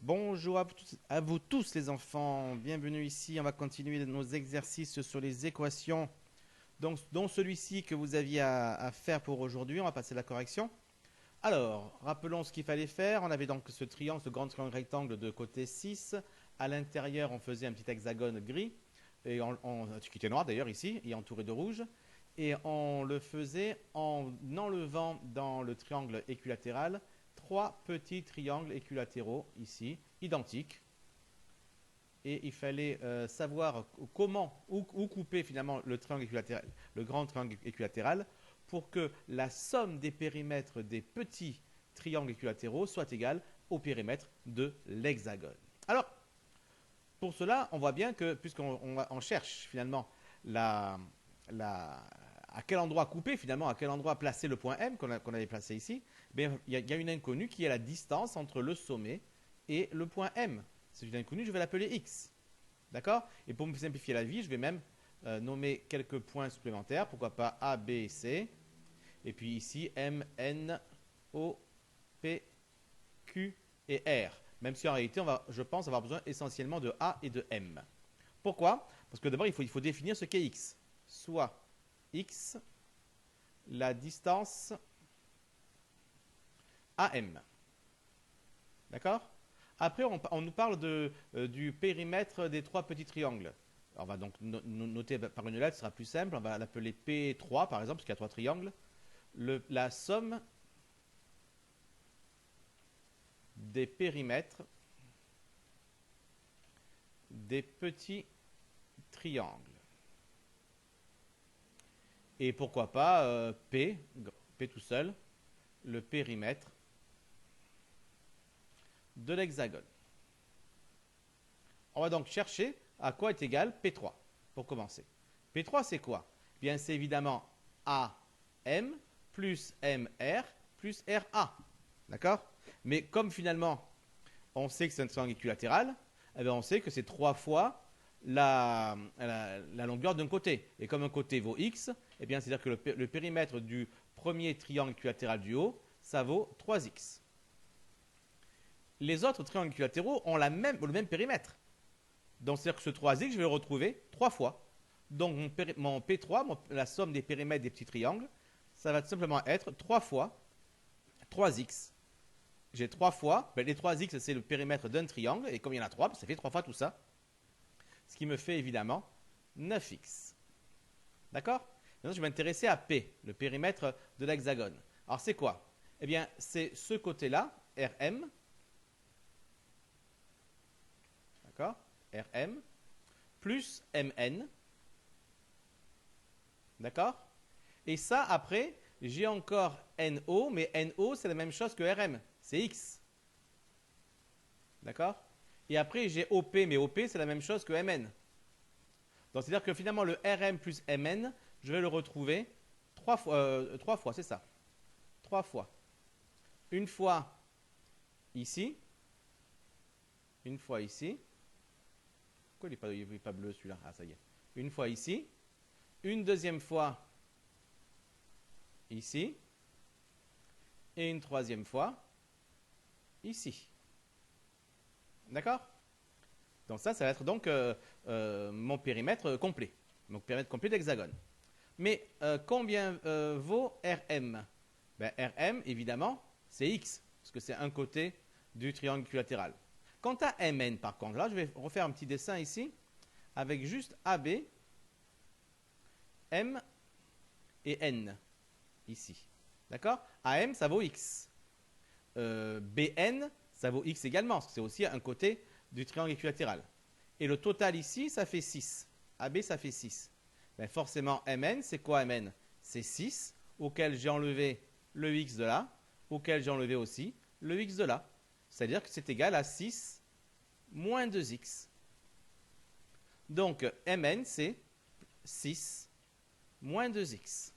Bonjour à vous tous les enfants, bienvenue ici. On va continuer nos exercices sur les équations, donc, dont celui-ci que vous aviez à faire pour aujourd'hui. On va passer à la correction. Alors, rappelons ce qu'il fallait faire. On avait donc ce triangle, ce grand triangle rectangle de côté 6. À l'intérieur, on faisait un petit hexagone gris, qui était noir d'ailleurs ici, et entouré de rouge. Et on le faisait en enlevant dans le triangle équilatéral trois petits triangles équilatéraux ici, identiques. Et il fallait savoir où couper finalement le triangle équilatéral, le grand triangle équilatéral, pour que la somme des périmètres des petits triangles équilatéraux soit égale au périmètre de l'hexagone. Alors, pour cela, on voit bien que, puisqu'on cherche finalement la, à quel endroit couper, finalement, à quel endroit placer le point M qu'on avait placé ici, il y a une inconnue qui est la distance entre le sommet et le point M. C'est une inconnue, je vais l'appeler X. D'accord? Et pour me simplifier la vie, je vais même nommer quelques points supplémentaires. Pourquoi pas A, B et C. Et puis ici, M, N, O, P, Q et R. Même si en réalité, je pense avoir besoin essentiellement de A et de M. Pourquoi? Parce que d'abord, il faut définir ce qu'est X. Soit X, la distance AM. D'accord? Après, on nous parle du périmètre des trois petits triangles. Alors, on va donc noter par une lettre, ce sera plus simple. On va l'appeler P3 par exemple, parce qu'il y a trois triangles. La somme des périmètres des petits triangles. Et pourquoi pas P tout seul, le périmètre de l'hexagone. On va donc chercher à quoi est égal P3 pour commencer. P3 c'est quoi? Bien c'est évidemment AM plus MR plus RA. D'accord? Mais comme finalement on sait que c'est un triangle équilatéral, eh bien on sait que c'est 3 fois la longueur d'un côté. Et comme un côté vaut X, eh bien c'est-à-dire que le périmètre du premier triangle équilatéral du haut, ça vaut 3X. Les autres triangles équilatéraux ont le même périmètre. Donc c'est-à-dire que ce 3x, je vais le retrouver 3 fois. Donc mon P3, la somme des périmètres des petits triangles, ça va tout simplement être 3 fois 3x. J'ai 3 fois, les 3x c'est le périmètre d'un triangle, et comme il y en a 3, ça fait 3 fois tout ça. Ce qui me fait évidemment 9x. D'accord? Maintenant je vais m'intéresser à P, le périmètre de l'hexagone. Alors c'est quoi? Eh bien c'est ce côté-là, RM. D'accord? RM plus MN. D'accord? Et ça, après, j'ai encore NO, mais NO, c'est la même chose que RM. C'est X. D'accord? Et après, j'ai OP, mais OP, c'est la même chose que MN. Donc, c'est-à-dire que finalement, le RM plus MN, je vais le retrouver 3 fois, c'est ça. 3 fois. Une fois ici. Une fois ici. Pourquoi il n'est pas bleu celui-là? Ah, ça y est. Une fois ici. Une deuxième fois ici. Et une troisième fois ici. D'accord? Donc ça va être donc mon périmètre complet. Mon périmètre complet d'hexagone. Mais combien vaut RM? Ben, RM, évidemment, c'est X, parce que c'est un côté du triangle équilatéral. Quant à MN, par contre, là, je vais refaire un petit dessin ici, avec juste AB, M et N, ici. D'accord? AM, ça vaut X. BN, ça vaut X également, parce que c'est aussi un côté du triangle équilatéral. Et le total ici, ça fait 6. AB, ça fait 6. Ben forcément, MN, c'est quoi MN? C'est 6, auquel j'ai enlevé le X de là, auquel j'ai enlevé aussi le X de là. C'est-à-dire que c'est égal à 6 moins 2X. Donc, MN, c'est 6 moins 2X.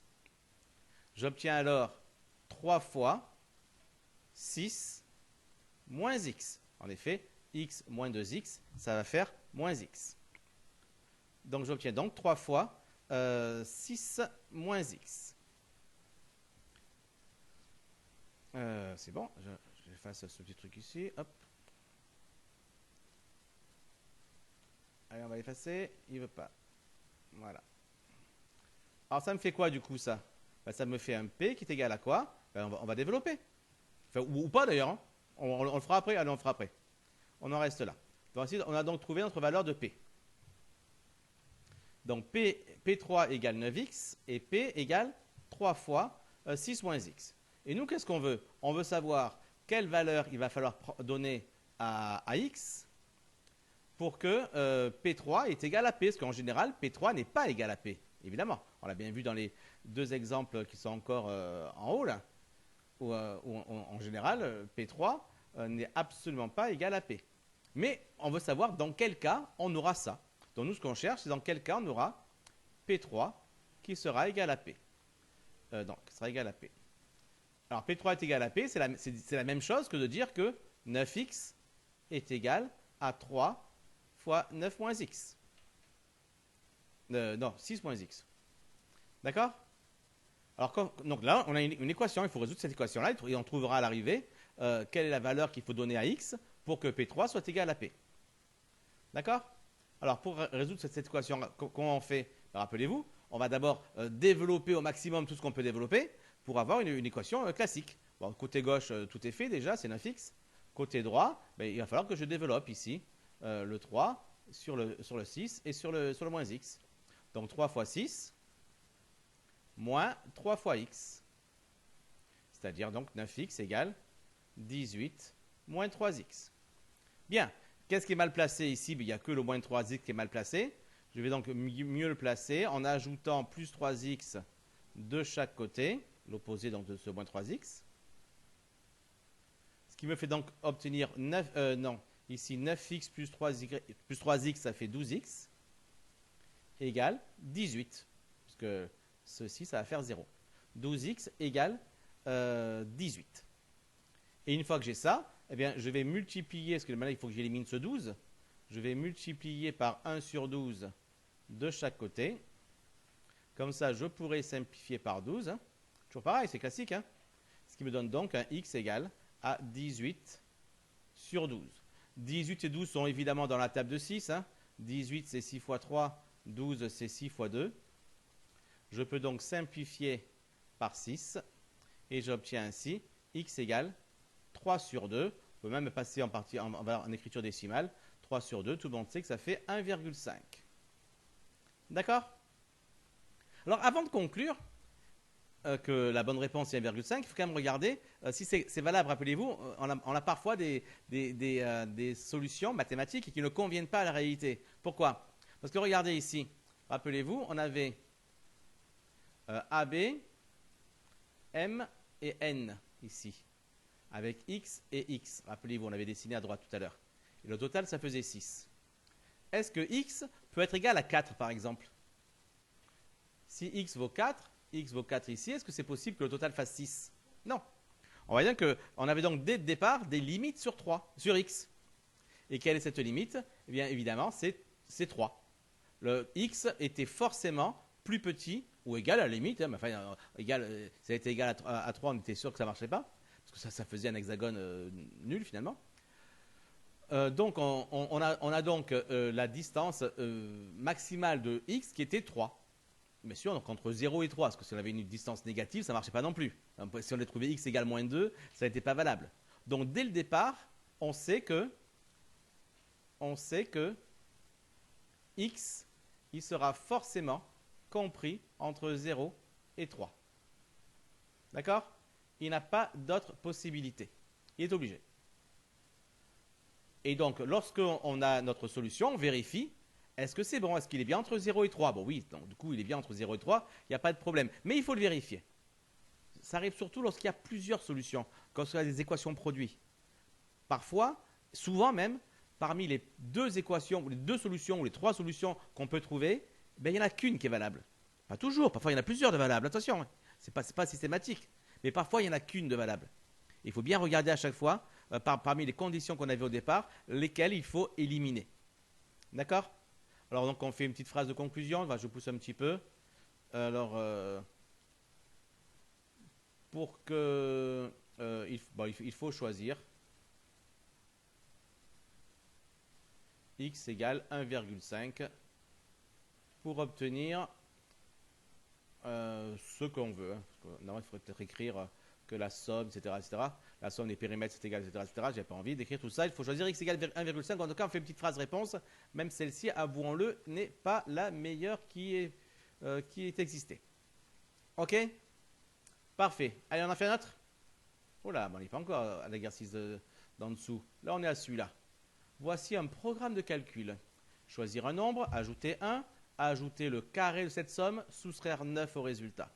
J'obtiens alors 3 fois 6 moins X. En effet, X moins 2X, ça va faire moins X. Donc j'obtiens donc 3 fois 6 moins X. C'est bon, j'efface ce petit truc ici. Hop. effacer. Il veut pas. Voilà. Alors ça me fait quoi du coup ça? Ben, ça me fait un P qui est égal à quoi? Ben, on va développer. Enfin, ou pas d'ailleurs. Hein. On le fera après. Allez, on le fera après. On en reste là. Donc, ensuite, on a donc trouvé notre valeur de P. Donc P3 égale 9x et P égale 3 fois 6 moins x. Et nous, qu'est-ce qu'on veut? On veut savoir quelle valeur il va falloir donner à x pour que P3 est égal à P. Parce qu'en général, P3 n'est pas égal à P. Évidemment, on l'a bien vu dans les deux exemples qui sont encore en haut, là, où en général, P3 n'est absolument pas égal à P. Mais on veut savoir dans quel cas on aura ça. Donc nous, ce qu'on cherche, c'est dans quel cas on aura P3 qui sera égal à P. Qui sera égal à P. Alors P3 est égal à P, c'est la même chose que de dire que 9x est égal à 3 fois 9 moins x. Non, 6 moins x. D'accord? Alors, donc là, on a une équation, il faut résoudre cette équation-là, et on trouvera à l'arrivée quelle est la valeur qu'il faut donner à x pour que P3 soit égal à P. D'accord? Alors, pour résoudre cette équation, comment on fait? Rappelez-vous, on va d'abord développer au maximum tout ce qu'on peut développer pour avoir une équation classique. Bon, côté gauche, tout est fait déjà, c'est 9x. Côté droit, il va falloir que je développe ici le 3 sur le 6 et sur le moins x. Donc 3 fois 6 moins 3 fois x. C'est-à-dire donc 9x égale 18 moins 3x. Bien. Qu'est-ce qui est mal placé ici? Il n'y a que le moins 3x qui est mal placé. Je vais donc mieux le placer en ajoutant plus 3x de chaque côté, l'opposé donc de ce moins 3x. Ce qui me fait donc obtenir 9x plus 3x, ça fait 12x, égale 18. Parce que ceci, ça va faire 0. 12x égale 18. Et une fois que j'ai ça, eh bien, je vais multiplier, parce que maintenant il faut que j'élimine ce 12, je vais multiplier par 1 sur 12 de chaque côté. Comme ça, je pourrais simplifier par 12. Hein. Toujours pareil, c'est classique. Hein. Ce qui me donne donc un x égale à 18 sur 12. 18 et 12 sont évidemment dans la table de 6. Hein. 18, c'est 6 fois 3. 12, c'est 6 fois 2. Je peux donc simplifier par 6. Et j'obtiens ainsi x égale 3 sur 2. On peut même passer en écriture décimale. 3 sur 2, tout le monde sait que ça fait 1,5. D'accord? Alors, avant de conclure que la bonne réponse est 1,5, il faut quand même regarder si c'est valable. Rappelez-vous, on a parfois des solutions mathématiques qui ne conviennent pas à la réalité. Pourquoi? Parce que regardez ici. Rappelez-vous, on avait AB, M et N ici. Avec X et X. Rappelez-vous, on avait dessiné à droite tout à l'heure. Et le total, ça faisait 6. Est-ce que X peut être égal à 4, par exemple? Si X vaut 4 ici, est-ce que c'est possible que le total fasse 6? Non. On voit bien qu'on avait donc dès le départ des limites sur X. Et quelle est cette limite? Eh bien, évidemment, c'est 3. Le X était forcément plus petit, ou égal à la limite. Hein, enfin, ça a été égal à 3, on était sûr que ça ne marchait pas. Parce que ça faisait un hexagone nul finalement. Donc on a donc la distance maximale de x qui était 3. Bien sûr, donc entre 0 et 3, parce que si on avait une distance négative, ça ne marchait pas non plus. Si on avait trouvé x égale moins 2, ça n'était pas valable. Donc dès le départ, on sait que x, il sera forcément compris entre 0 et 3. D'accord? Il n'a pas d'autre possibilité. Il est obligé. Et donc, lorsqu'on a notre solution, on vérifie, est-ce que c'est bon? Est-ce qu'il est bien entre 0 et 3? Bon, oui, donc, du coup, il est bien entre 0 et 3, il n'y a pas de problème. Mais il faut le vérifier. Ça arrive surtout lorsqu'il y a plusieurs solutions, quand il y a des équations produites. Parfois, souvent même, parmi les deux équations, les deux solutions ou les trois solutions qu'on peut trouver, ben, il n'y en a qu'une qui est valable. Pas toujours, parfois il y en a plusieurs de valables, attention, ce n'est pas systématique. Mais parfois, il n'y en a qu'une de valable. Il faut bien regarder à chaque fois, parmi les conditions qu'on avait au départ, lesquelles il faut éliminer. D'accord? Alors, donc, on fait une petite phrase de conclusion. Je pousse un petit peu. Alors, pour que... il faut choisir. x égale 1,5 pour obtenir ce qu'on veut. Hein. Normalement, il faudrait peut-être écrire que la somme, etc., etc. La somme des périmètres, c'est égal, etc., etc. J'ai pas envie d'écrire tout ça. Il faut choisir x égale 1,5. En tout cas, on fait une petite phrase réponse. Même celle-ci, avouons-le, n'est pas la meilleure qui ait existé. Ok? Parfait. Allez, on en fait un autre? Oh là, on n'est pas encore à l'exercice d'en dessous. Là, on est à celui-là. Voici un programme de calcul. Choisir un nombre, ajouter 1, ajouter le carré de cette somme, soustraire 9 au résultat.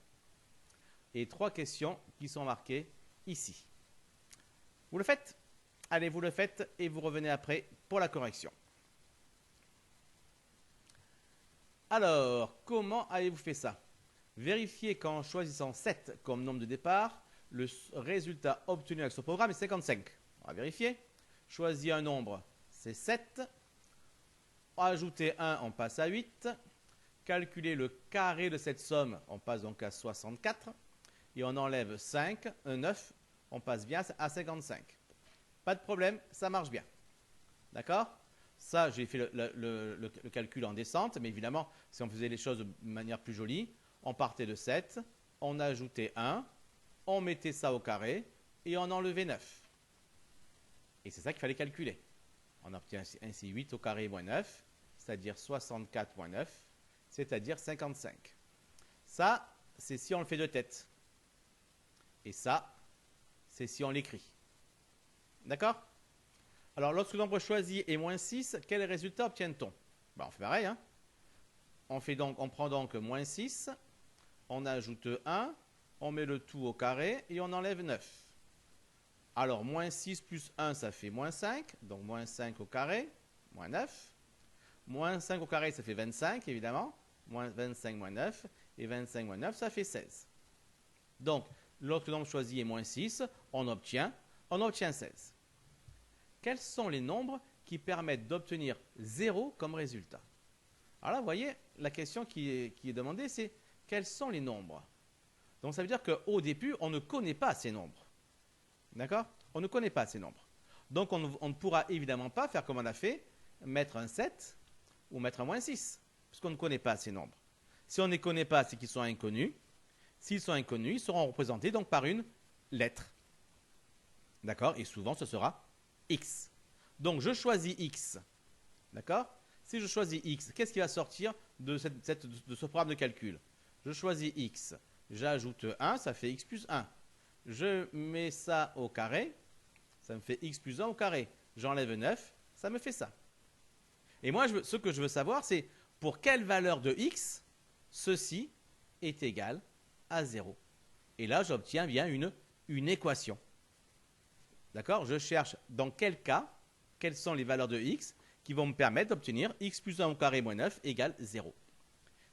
Et 3 questions qui sont marquées ici. Vous le faites? Allez, vous le faites et vous revenez après pour la correction. Alors, comment avez-vous fait ça? Vérifiez qu'en choisissant 7 comme nombre de départ, le résultat obtenu avec ce programme est 55. On va vérifier. Choisir un nombre, c'est 7. Ajouter 1, on passe à 8. Calculer le carré de cette somme, on passe donc à 64. Et on enlève 5, 9, on passe bien à 55. Pas de problème, ça marche bien. D'accord? Ça, j'ai fait le calcul en descente, mais évidemment, si on faisait les choses de manière plus jolie, on partait de 7, on ajoutait 1, on mettait ça au carré, et on enlevait 9. Et c'est ça qu'il fallait calculer. On obtient ainsi 8 au carré moins 9, c'est-à-dire 64 moins 9, c'est-à-dire 55. Ça, c'est si on le fait de tête. Et ça, c'est si on l'écrit. D'accord? Alors, lorsque le nombre choisi est moins 6, quel résultat obtient-on? On fait pareil. Hein? On prend donc moins 6, on ajoute 1, on met le tout au carré et on enlève 9. Alors, moins 6 plus 1, ça fait moins 5. Donc, moins 5 au carré, moins 9. Moins 5 au carré, ça fait 25, évidemment. Moins 25 moins 9. Et 25 moins 9, ça fait 16. Donc, lorsque le nombre choisi est moins 6, on obtient 16. Quels sont les nombres qui permettent d'obtenir 0 comme résultat? Alors là, vous voyez, la question qui est demandée, c'est quels sont les nombres? Donc, ça veut dire qu'au début, on ne connaît pas ces nombres. D'accord? On ne connaît pas ces nombres. Donc, on ne pourra évidemment pas faire comme on a fait, mettre un 7 ou mettre un moins 6, puisqu'on ne connaît pas ces nombres. Si on ne les connaît pas, c'est qu'ils sont inconnus. S'ils sont inconnus, ils seront représentés donc par une lettre. D'accord? Et souvent, ce sera x. Donc, je choisis x. D'accord? Si je choisis x, qu'est-ce qui va sortir de ce programme de calcul? Je choisis x. J'ajoute 1, ça fait x plus 1. Je mets ça au carré, ça me fait x plus 1 au carré. J'enlève 9, ça me fait ça. Et moi, ce que je veux savoir, c'est pour quelle valeur de x, ceci est égal à 0. Et là, j'obtiens bien une équation. D'accord? Je cherche dans quel cas, quelles sont les valeurs de x qui vont me permettre d'obtenir x plus 1 au carré moins 9 égale 0.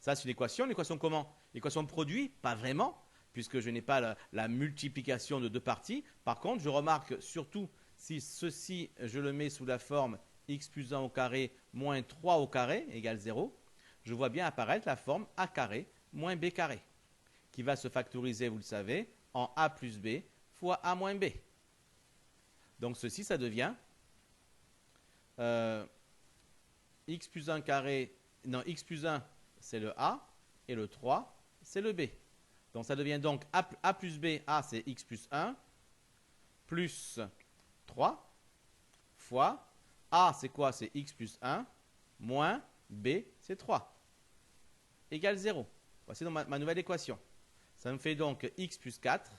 Ça, c'est l'équation. L'équation comment? L'équation de produit? Pas vraiment, puisque je n'ai pas la multiplication de deux parties. Par contre, je remarque surtout si ceci, je le mets sous la forme x plus 1 au carré moins 3 au carré égale 0, je vois bien apparaître la forme a carré moins b carré, qui va se factoriser, vous le savez, en a plus b fois a moins b. Donc ceci, ça devient x plus 1 carré, non, x plus 1, c'est le a, et le 3, c'est le b. Donc ça devient donc a plus b, a c'est x plus 1, plus 3, fois, a c'est quoi? C'est x plus 1, moins b c'est 3, égale 0. Voici donc ma nouvelle équation. Ça me fait donc x plus 4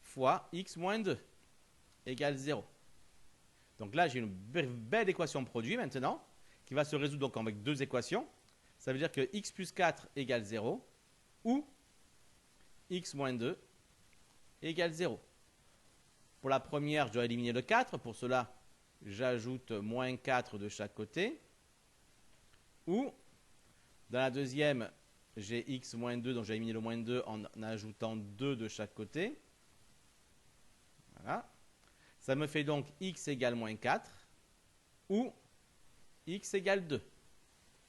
fois x moins 2, égale 0. Donc là, j'ai une belle équation de produit maintenant, qui va se résoudre donc avec deux équations. Ça veut dire que x plus 4 égale 0, ou x moins 2 égale 0. Pour la première, je dois éliminer le 4. Pour cela, j'ajoute moins 4 de chaque côté. Ou, dans la deuxième, j'ai x moins 2, donc j'ai éliminé le moins 2 en ajoutant 2 de chaque côté. Voilà. Ça me fait donc x égale moins 4 ou x égale 2.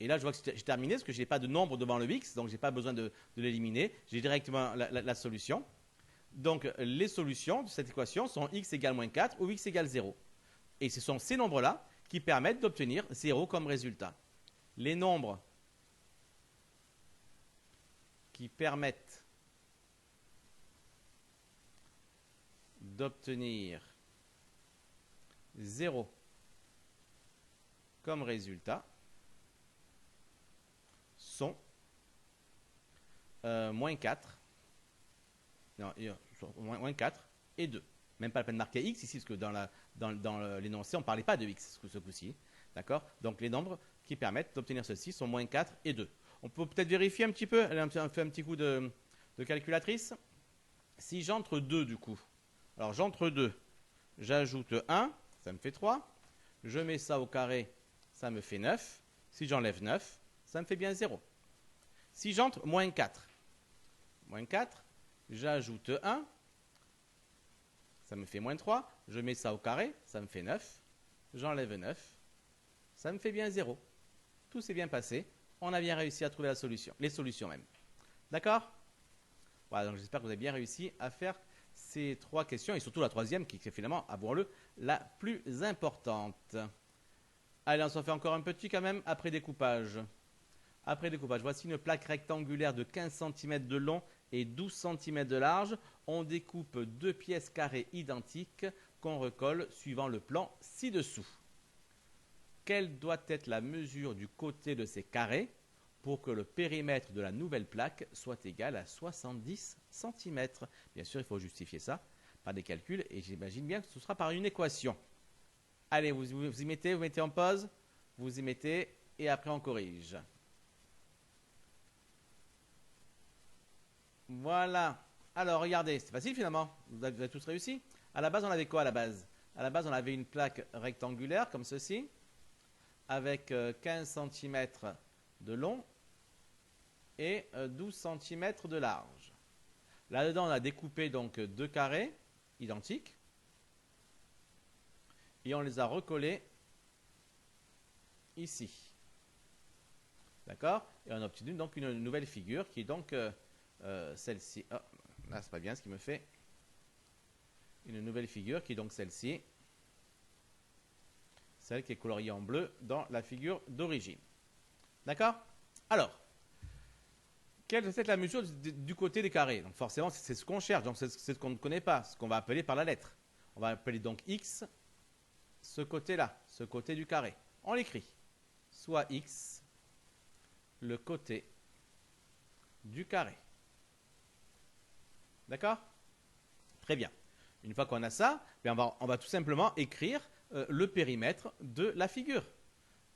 Et là, je vois que j'ai terminé parce que je n'ai pas de nombre devant le x, donc je n'ai pas besoin de l'éliminer. J'ai directement la solution. Donc, les solutions de cette équation sont x égale moins 4 ou x égale 0. Et ce sont ces nombres-là qui permettent d'obtenir 0 comme résultat. Les nombres qui permettent d'obtenir 0 comme résultat sont moins 4, non, moins 4 et 2. Même pas la peine de marquer x ici, parce que dans l'énoncé, on ne parlait pas de x ce coup-ci. D'accord? Donc les nombres qui permettent d'obtenir ceci sont moins 4 et 2. On peut peut-être vérifier un petit peu, allez, on fait un petit coup de calculatrice. Si j'entre 2 du coup, alors j'entre 2, j'ajoute 1, ça me fait 3. Je mets ça au carré, ça me fait 9. Si j'enlève 9, ça me fait bien 0. Si j'entre moins 4, j'ajoute 1, ça me fait moins 3. Je mets ça au carré, ça me fait 9. J'enlève 9, ça me fait bien 0. Tout s'est bien passé. On a bien réussi à trouver la solution, les solutions même. D'accord? Voilà, donc j'espère que vous avez bien réussi à faire ces 3 questions, et surtout la troisième, qui est finalement, avouons-le, la plus importante. Allez, on s'en fait encore un petit quand même, après découpage. Après découpage, voici une plaque rectangulaire de 15 cm de long et 12 cm de large. On découpe 2 pièces carrées identiques qu'on recolle suivant le plan ci-dessous. Quelle doit être la mesure du côté de ces carrés pour que le périmètre de la nouvelle plaque soit égal à 70 cm? Bien sûr, il faut justifier ça par des calculs, et j'imagine bien que ce sera par une équation. Allez, vous y mettez, vous mettez en pause, vous y mettez, et après on corrige. Voilà. Alors, regardez, c'est facile finalement. Vous avez tous réussi. À la base, on avait quoi à la base? À la base, on avait une plaque rectangulaire comme ceci, avec 15 cm de long et 12 cm de large. Là-dedans, on a découpé donc 2 carrés identiques et on les a recollés ici. D'accord? Et on a obtenu donc une nouvelle figure qui est donc celle-ci. Oh, là, c'est pas bien ce qui me fait. Une nouvelle figure qui est donc celle-ci. Celle qui est coloriée en bleu dans la figure d'origine. D'accord? Alors, quelle doit être la mesure du côté des carrés? Donc forcément, c'est ce qu'on cherche, donc c'est ce qu'on ne connaît pas, ce qu'on va appeler par la lettre. On va appeler donc x ce côté-là, ce côté du carré. On l'écrit. Soit x, le côté du carré. D'accord? Très bien. Une fois qu'on a ça, on va tout simplement écrire le périmètre de la figure.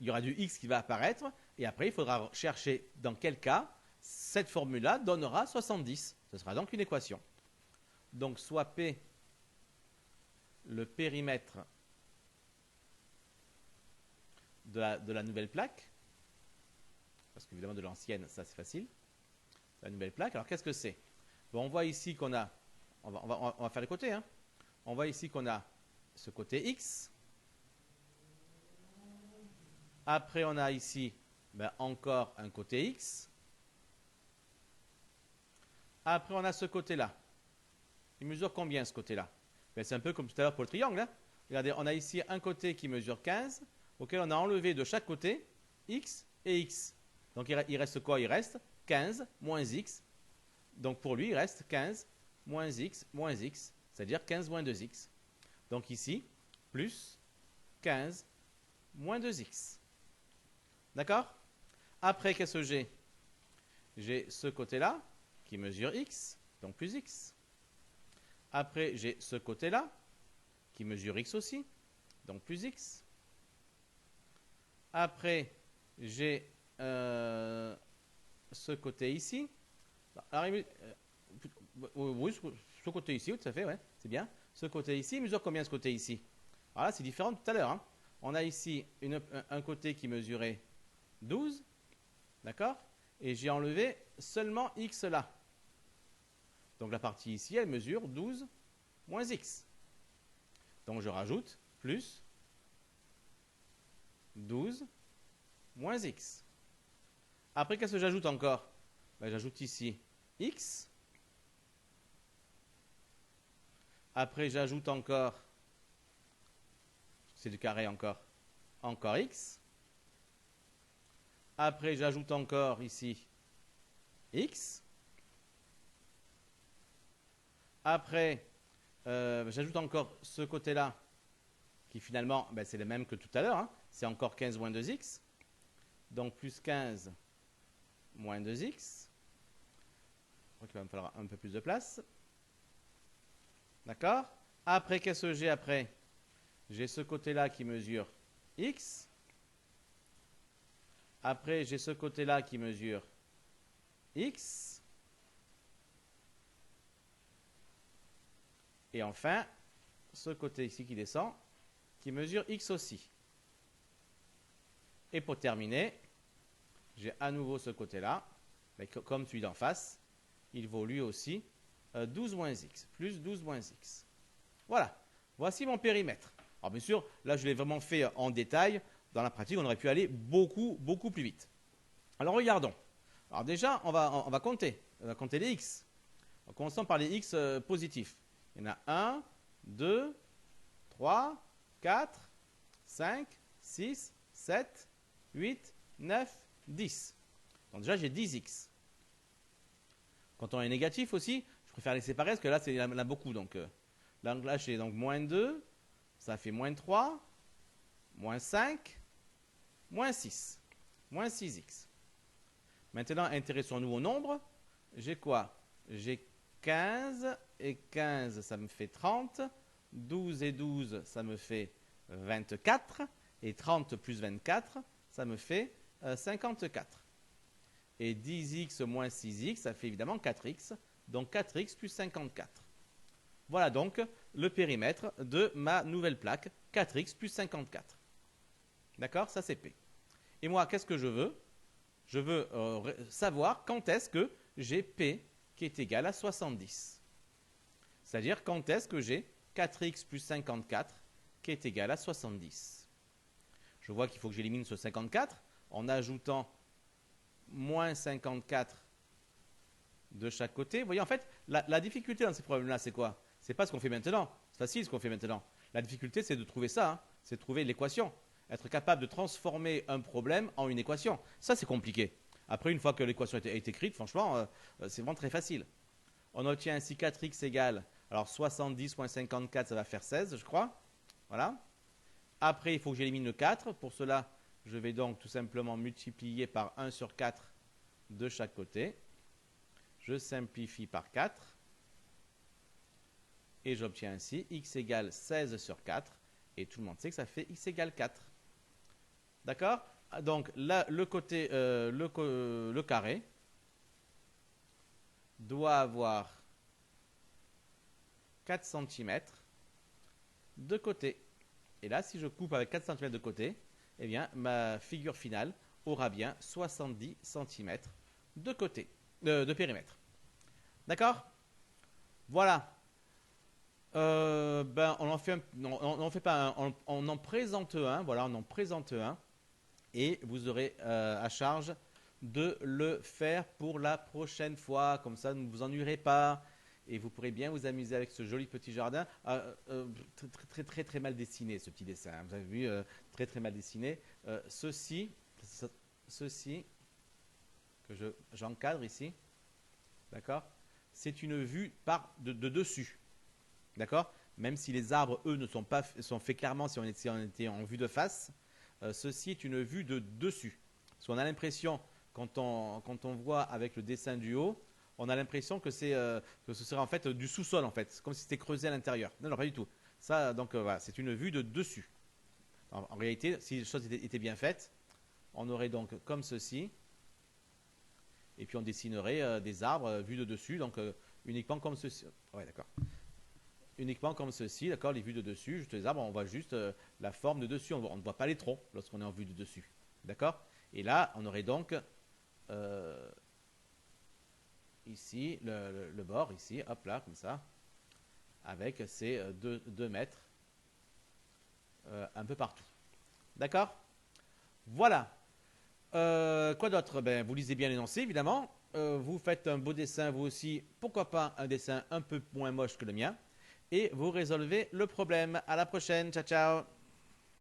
Il y aura du x qui va apparaître, et après, il faudra chercher dans quel cas cette formule-là donnera 70. Ce sera donc une équation. Donc, soit P, le périmètre de la nouvelle plaque, parce qu'évidemment de l'ancienne, ça c'est facile, la nouvelle plaque. Alors, qu'est-ce que c'est? Bon, on voit ici qu'on a, on va faire les côtés, hein. On voit ici qu'on a ce côté x. Après, on a ici encore un côté x. Après, on a ce côté-là. Il mesure combien ce côté-là? C'est un peu comme tout à l'heure pour le triangle. Hein. Regardez, on a ici un côté qui mesure 15, auquel on a enlevé de chaque côté x et x. Donc il reste quoi? Il reste 15 moins x. Donc pour lui, il reste 15 moins x, c'est-à-dire 15 moins 2x. Donc ici, plus 15 moins 2x. D'accord? Après, qu'est-ce que j'ai? J'ai ce côté-là qui mesure x, donc plus x. Après, j'ai ce côté-là qui mesure x aussi, donc plus x. Après, j'ai ce côté ici. Alors, oui, ce côté ici, tout à fait, ouais, c'est bien. Ce côté ici, il mesure combien ce côté ici? Alors là, c'est différent de tout à l'heure. Hein. On a ici un côté qui mesurait 12, d'accord? Et j'ai enlevé seulement x là. Donc la partie ici, elle mesure 12 moins x. Donc je rajoute plus 12 moins x. Après, qu'est-ce que j'ajoute encore? J'ajoute ici x. Après, j'ajoute encore, c'est du carré encore, encore x. Après, j'ajoute encore ici x. Après, j'ajoute encore ce côté-là, qui finalement, ben, c'est le même que tout à l'heure. Hein. C'est encore 15 moins 2x. Donc, plus 15 moins 2x. Je crois qu'il va me falloir un peu plus de place. D'accord? Après, qu'est-ce que j'ai après? J'ai ce côté-là qui mesure x. Après, j'ai ce côté-là qui mesure x. Et enfin, ce côté ici qui descend, qui mesure x aussi. Et pour terminer, j'ai à nouveau ce côté-là, mais comme celui d'en face, il vaut lui aussi 12 moins x, plus 12 moins x. Voilà, voici mon périmètre. Alors bien sûr, là je l'ai vraiment fait en détail. Dans la pratique, on aurait pu aller beaucoup plus vite. Alors regardons. Alors déjà, on va compter. On va compter les x. En commençant par les x positifs. Il y en a 1, 2, 3, 4, 5, 6, 7, 8, 9, 10. Donc déjà, j'ai 10x. Quand on est négatif aussi, je préfère les séparer parce que là, il y en a beaucoup. Donc là j'ai donc moins 2, ça fait moins 3, moins 5, moins 6, moins 6x. Maintenant, intéressons-nous au nombre. J'ai quoi? J'ai 15 et 15, ça me fait 30. 12 et 12, ça me fait 24. Et 30 plus 24, ça me fait 54. Et 10x moins 6x, ça fait évidemment 4x. Donc 4x plus 54. Voilà donc le périmètre de ma nouvelle plaque, 4x plus 54. D'accord? Ça c'est P. Et moi, qu'est-ce que je veux? Je veux savoir quand est-ce que j'ai P qui est égal à 70. C'est-à-dire quand est-ce que j'ai 4x plus 54 qui est égal à 70. Je vois qu'il faut que j'élimine ce 54 en ajoutant moins 54 de chaque côté. Vous voyez, en fait, la difficulté dans ces problèmes-là, c'est quoi? C'est pas ce qu'on fait maintenant. C'est facile ce qu'on fait maintenant. La difficulté, c'est de trouver ça. Hein. C'est de trouver l'équation. Être capable de transformer un problème en une équation. Ça, c'est compliqué. Après, une fois que l'équation est écrite, franchement, c'est vraiment très facile. On obtient ainsi 4x égale, alors 70 moins 54, ça va faire 16, je crois. Voilà. Après, il faut que j'élimine le 4. Pour cela, je vais donc tout simplement multiplier par 1 sur 4 de chaque côté. Je simplifie par 4. Et j'obtiens ainsi x égale 16 sur 4. Et tout le monde sait que ça fait x égale 4. D'accord? Donc là, le côté, le carré doit avoir 4 cm de côté. Et là, si je coupe avec 4 cm de côté, eh bien, ma figure finale aura bien 70 cm de côté, de périmètre. D'accord? Voilà. Ben, on en fait, on en fait pas un, on en présente un. Voilà, on en présente un. Et vous aurez à charge de le faire pour la prochaine fois. Comme ça, ne vous ennuierez pas. Et vous pourrez bien vous amuser avec ce joli petit jardin. Très mal dessiné, ce petit dessin. Vous avez vu, très mal dessiné. Ceci que j'encadre ici, d'accord, c'est une vue de dessus. D'accord? Même si les arbres, eux, ne sont pas sont faits clairement si on était en vue de face, ceci est une vue de dessus. Parce qu'on a l'impression, quand on voit avec le dessin du haut, on a l'impression que ce serait en fait du sous-sol, en fait, comme si c'était creusé à l'intérieur. Non, pas du tout. Ça, donc voilà, c'est une vue de dessus. En réalité, si les choses étaient bien faites, on aurait donc comme ceci, et puis on dessinerait des arbres vus de dessus, donc uniquement comme ceci. Ouais, d'accord. Uniquement comme ceci, d'accord, les vues de dessus, juste les arbres, on voit juste la forme de dessus, on ne voit pas les troncs lorsqu'on est en vue de dessus, d'accord. Et là, on aurait donc ici, le bord, ici, hop là, comme ça, avec ces 2 mètres un peu partout, d'accord. Voilà. Quoi d'autre? Ben, vous lisez bien l'énoncé, évidemment, vous faites un beau dessin, vous aussi, pourquoi pas un dessin un peu moins moche que le mien, et vous résolvez le problème. À la prochaine, ciao ciao.